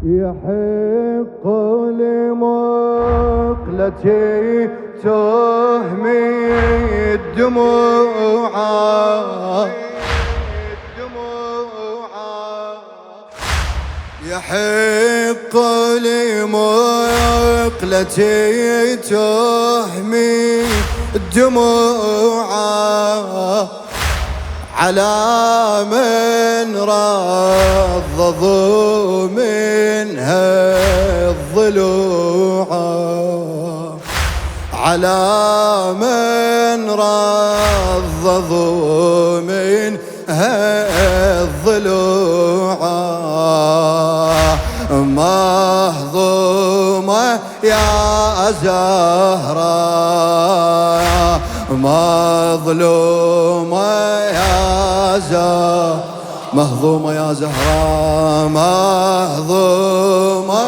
يحق لمقلتي تهمي الدموع يحق لمقلتي تهمي الدموع على من رضضوا منها الضلوع على من رضضوا منها الضلوع مهضومة يا زهراء مظلومة يا زهراء مهضومة يا زهراء مهضومة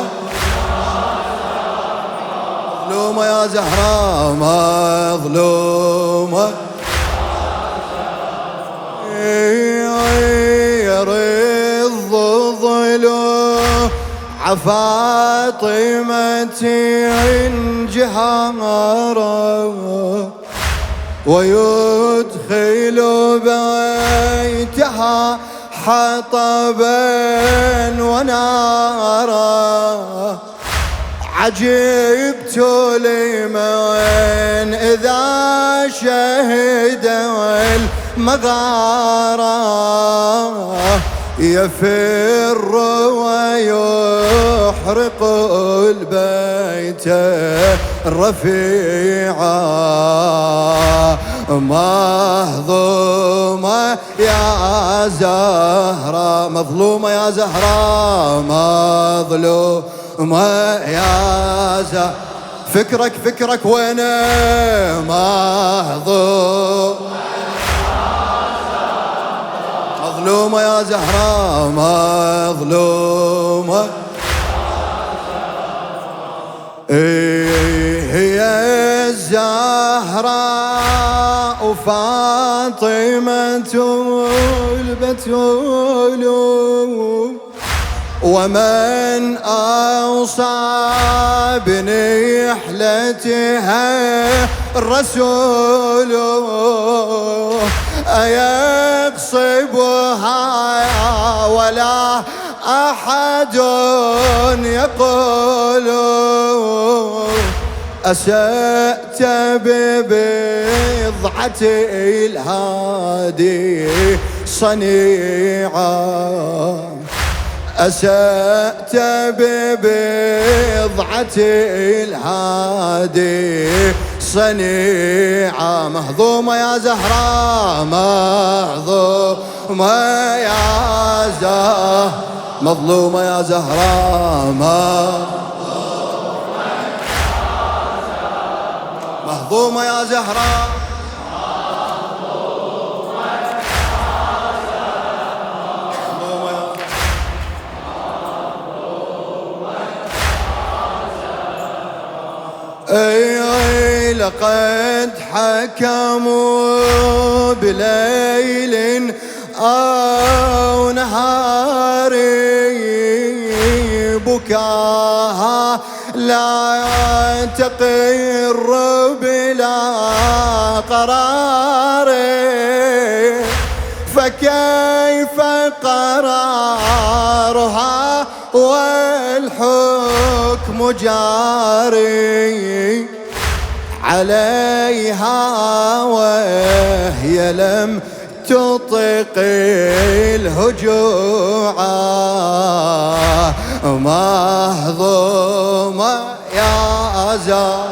مظلومة يا زهراء مظلومة يرض ظلو عفاطمتي جهارا ويدخل بيتها حطبا ونارا عجبت لمن إذا شهد المغارة يفر ويحرق البيت الرفيعة مهضومة يا زهراء مظلومة يا زهراء مظلومة يا زهراء فكرك وانا مظلومة يا زهراء مظلومة هي الزهراء فاطمة البتول ومن أوصى بنحلتها الرسول أيقصبها ولا أحد يقول أسأت ببضعة الهادي صنيعا أسأت ببضعة الهادي صنيعة مهضومة يا زهراء مهضومة يا زهراء مظلومة يا زهراء مهضومة يا زهراء اي لقد حكموا بليل او نهار بكاها لا تقر بلا قرار فكيف قرارها والحكم جاري عليها وهي لم تطق الهجوع مهضومة يا زهراء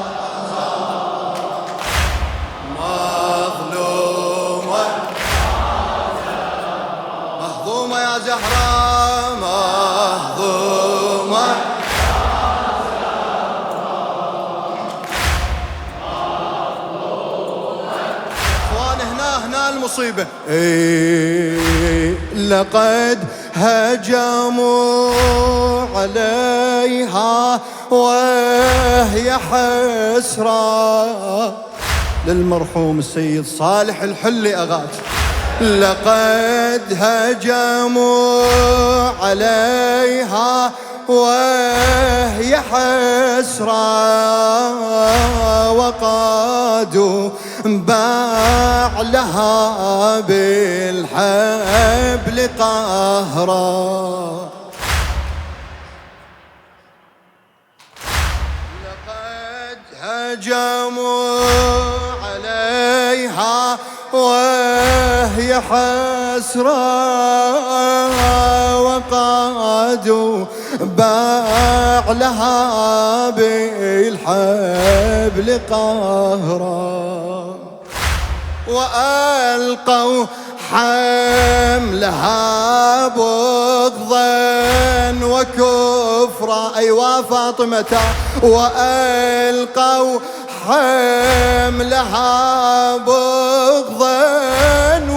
مظلومة مهضومة يا زهراء مهضومة اخوان هنا المصيبة لقد هجموا عليها وهي حسرة للمرحوم السيد صالح الحلي أغاج لقد هجموا عليها وهي حسرة وقادوا باع لها بالحبل قهرا. لقد هجموا عليها وهي حسرة وقادوا باع لها بالحبل قهرا. وألقوا حملها بغضا وكفرا. أيوا فاطمة. وألقوا حملها بغضا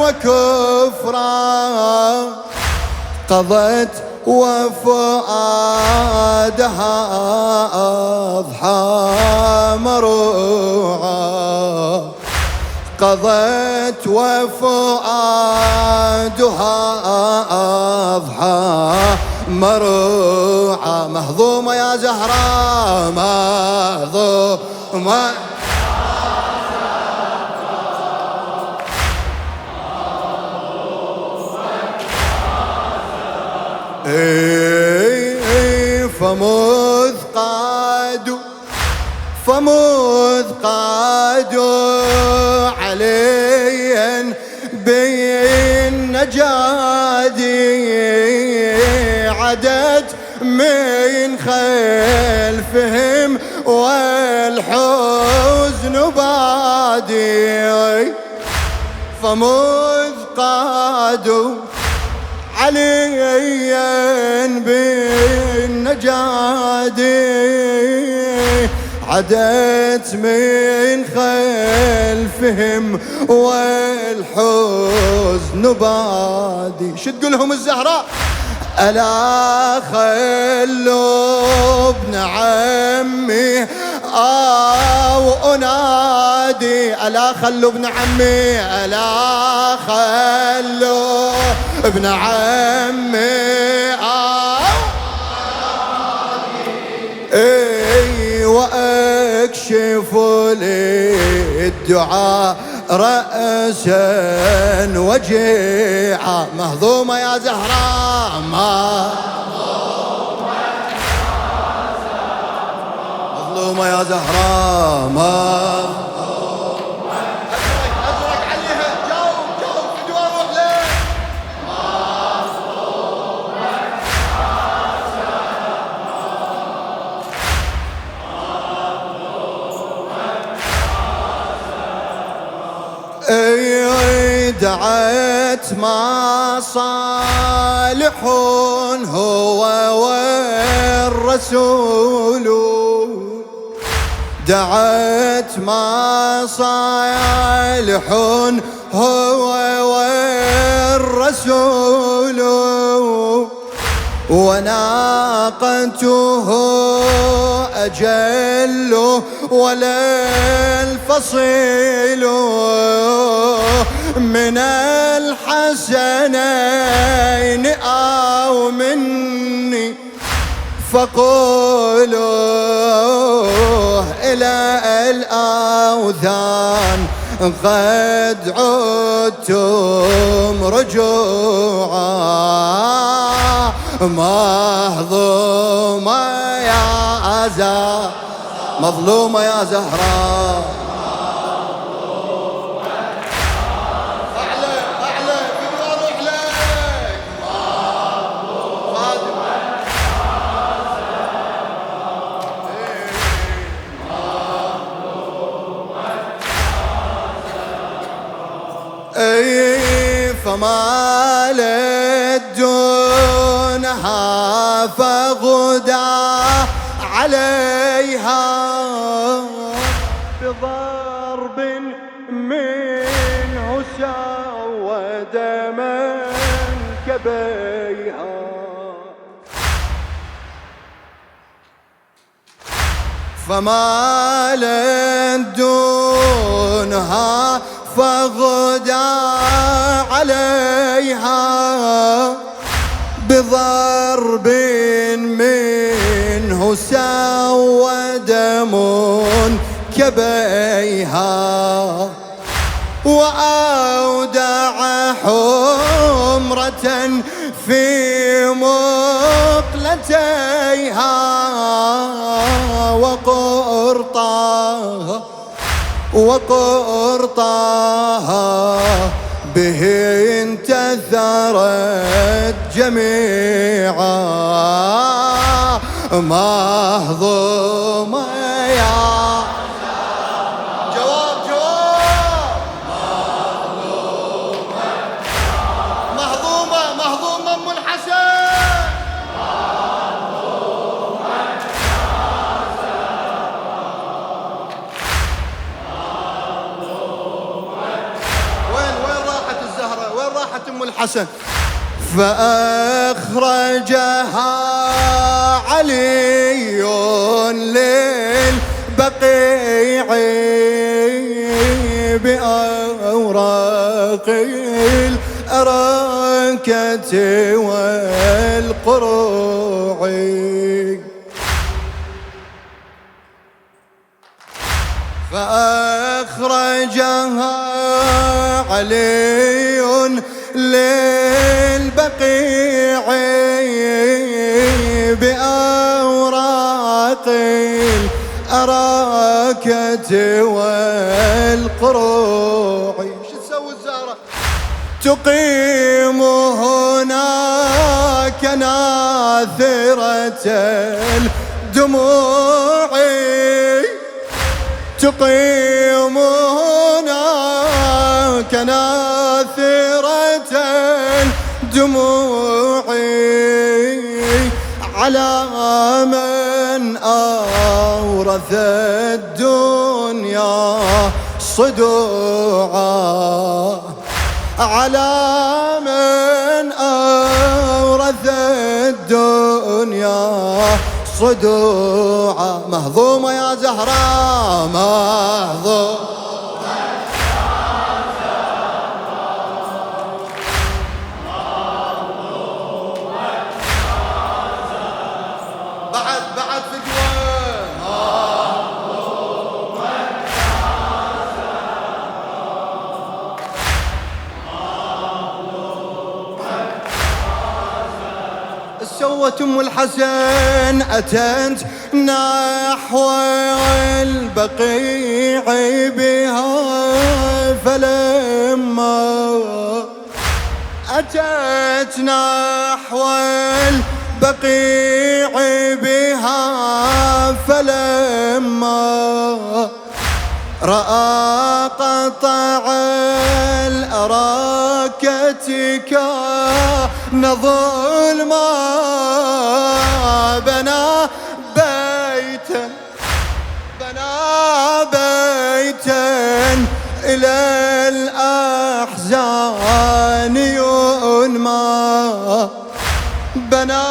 وكفرا. قضت وفؤادها أضحى مروعا. قضت وفؤادها أضحى مروعا. مهضومة يا زهراء مهضومة. فمذ قادوا عليا بالنجادي عدت من خلفهم والحزن بادي. فمذ قادوا عليا بالنجادي عدت من خلفهم والحزن بادي. شو تقولهم الزهراء؟ ألا خلوا ابن عمي أو أنادي. ألا خلوا ابن عمي. ألا خلوا ابن عمي واكشفوا للدعاء رأسا وجيعا. مهضومة يا زهراء مظلومة يا زهراء أزرق عليها. جاوب فدوى روح ليه. دعت ما صالح هو والرسول. دعت ما صالح هو والرسول وناقته أجل ولا الفصيل من الحسنين أو مني فقولوه إلى الأوثان قد عدتم رجوعا. مهضومة يا زهراء مظلومة يا زهراء. أعلى أعلى في روح لك فمالت دونها فغدا عليها بضرب منه سود منكبيها. فمالت دونها فغدا عليها بضرب من مسودة كبيها وأودع حمرة في مقلتيها وقرطاها به انتثرت جميعا مهضومة يا جواب مهضومة أم الحسن وين راحت الزهرة وين راحت أم الحسن فأخرجها علي للبقيع بأوراق الأراكة والقروع فأخرجها علي للبقيع بأوراق الأراكة والقروع شو تسوي الزهرة تقيم هناك ناثرة الدموع تقيم هناك ناثرة الدموع على من أورث الدنيا صدوعا على من أورث الدنيا صدوعا مهضومة يا زهراء مهضومة بعد فدوة سوت أم الحسن أتت نحو البقيع بها فلما أتت نحو البقيع بها فلما رأى قطع الأراكة كان ظلما بنى بيتا إلى الأحزان ينمى بنى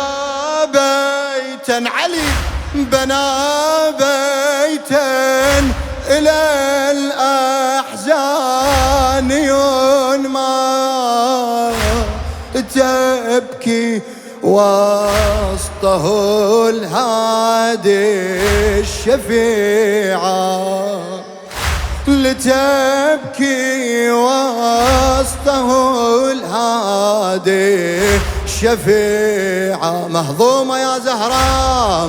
بيتا علي بنى بيتا إلى الأحزان ينمى تبكي وسطه الهادي الشفيعة لتبكي وسطه الهادي الشفيعة مهضومة يا زهراء